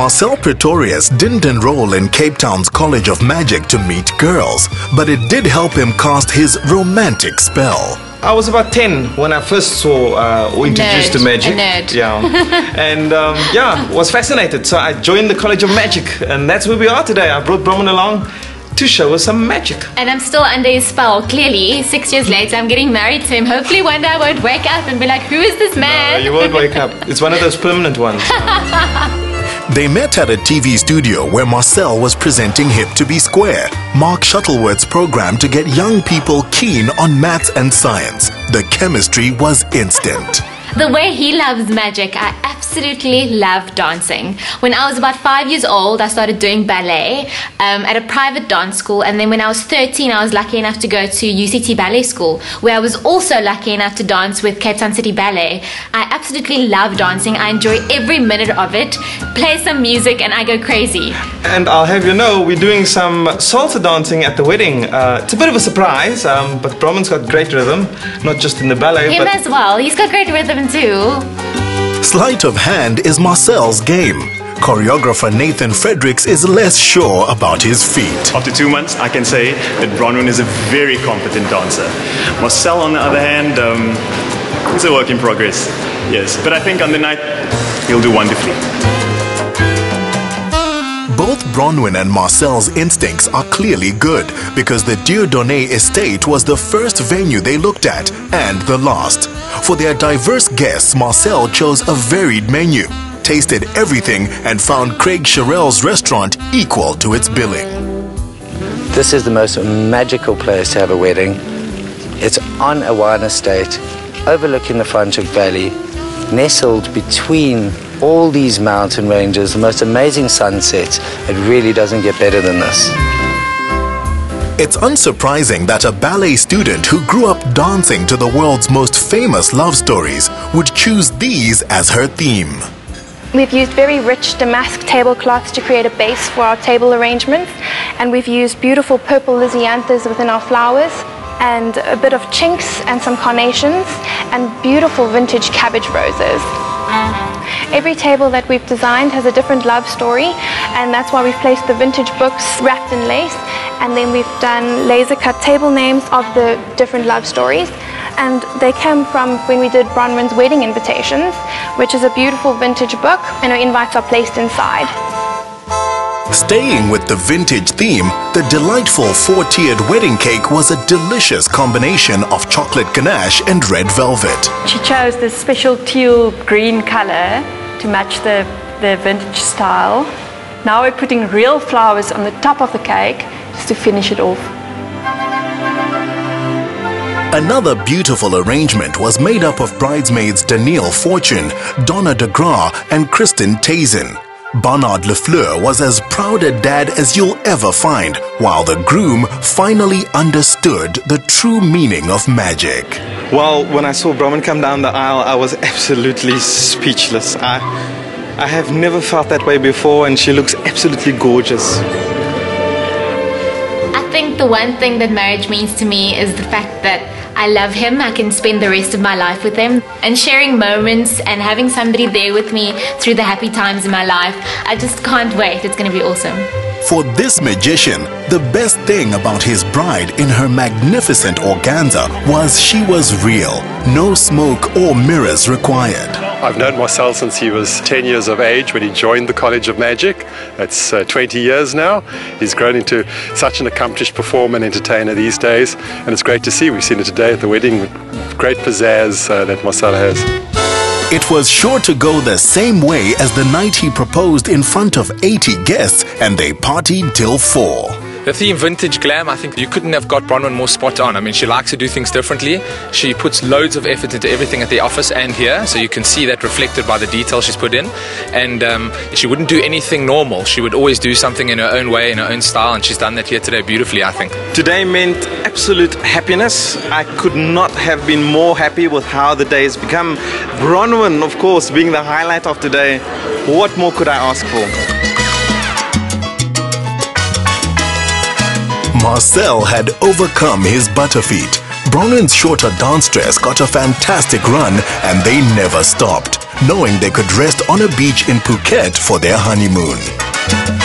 Marcel Pretorius didn't enroll in Cape Town's College of Magic to meet girls, but it did help him cast his romantic spell. I was about 10 when I first saw or introduced to magic. A nerd. Yeah. And was fascinated. So I joined the College of Magic, and that's where we are today. I brought Bronwyn along to show us some magic. And I'm still under his spell, clearly. 6 years later, I'm getting married to him. Hopefully one day I won't wake up and be like, who is this man? No, you won't wake up. It's one of those permanent ones. They met at a TV studio where Marcel was presenting Hip to Be Square, Mark Shuttleworth's program to get young people keen on maths and science. The chemistry was instant. The way he loves magic, I absolutely love dancing. When I was about 5 years old, I started doing ballet at a private dance school, and then when I was 13, I was lucky enough to go to UCT Ballet School, where I was also lucky enough to dance with Cape Town City Ballet. I absolutely love dancing. I enjoy every minute of it. Play some music and I go crazy. And I'll have you know, we're doing some salsa dancing at the wedding. It's a bit of a surprise, but Bronwyn's got great rhythm, not just in the ballet. Him as well. He's got great rhythm too. Sleight of hand is Marcel's game. Choreographer Nathan Fredericks is less sure about his feet. After 2 months, I can say that Bronwyn is a very competent dancer. Marcel, on the other hand, is a work in progress. Yes, but I think on the night, he'll do wonderfully. Both Bronwyn and Marcel's instincts are clearly good because the Dieudonné estate was the first venue they looked at and the last. For their diverse guests, Marcel chose a varied menu, tasted everything and found Craig Sherrill's restaurant equal to its billing. This is the most magical place to have a wedding. It's on a wine estate, overlooking the Franschhoek Valley, nestled between all these mountain ranges, the most amazing sunsets. It really doesn't get better than this. It's unsurprising that a ballet student who grew up dancing to the world's most famous love stories would choose these as her theme. We've used very rich damask tablecloths to create a base for our table arrangements, and we've used beautiful purple lisianthus within our flowers, and a bit of chinks and some carnations, and beautiful vintage cabbage roses. Every table that we've designed has a different love story, and that's why we've placed the vintage books wrapped in lace, and then we've done laser cut table names of the different love stories, and they came from when we did Bronwyn's wedding invitations, which is a beautiful vintage book, and our invites are placed inside. Staying with the vintage theme, the delightful four-tiered wedding cake was a delicious combination of chocolate ganache and red velvet. She chose this special teal green color to match the vintage style. Now we're putting real flowers on the top of the cake just to finish it off. Another beautiful arrangement was made up of bridesmaids Danielle Fortune, Donna de Gras and Kristen Tazen. Bronwyn le Fleur was as proud a dad as you'll ever find, while the groom finally understood the true meaning of magic. Well, when I saw Bronwyn come down the aisle, I was absolutely speechless. I have never felt that way before, and she looks absolutely gorgeous. I think the one thing that marriage means to me is the fact that I love him. I can spend the rest of my life with him, and sharing moments and having somebody there with me through the happy times in my life. I just can't wait. It's going to be awesome. For this magician, the best thing about his bride in her magnificent organza was she was real. No smoke or mirrors required. I've known Marcel since he was 10 years of age when he joined the College of Magic. That's 20 years now. He's grown into such an accomplished performer and entertainer these days, and it's great to see. We've seen it today at the wedding with great pizzazz that Marcel has. It was sure to go the same way as the night he proposed in front of 80 guests, and they partied till 4. The theme vintage glam, I think you couldn't have got Bronwyn more spot on. I mean, she likes to do things differently. She puts loads of effort into everything at the office and here, so you can see that reflected by the detail she's put in. And she wouldn't do anything normal. She would always do something in her own way, in her own style, and she's done that here today beautifully, I think. Today meant absolute happiness. I could not have been more happy with how the day has become. Bronwyn, of course, being the highlight of today. What more could I ask for? Marcel had overcome his butterfeet. Bronwyn's shorter dance dress got a fantastic run, and they never stopped. knowing they could rest on a beach in Phuket for their honeymoon.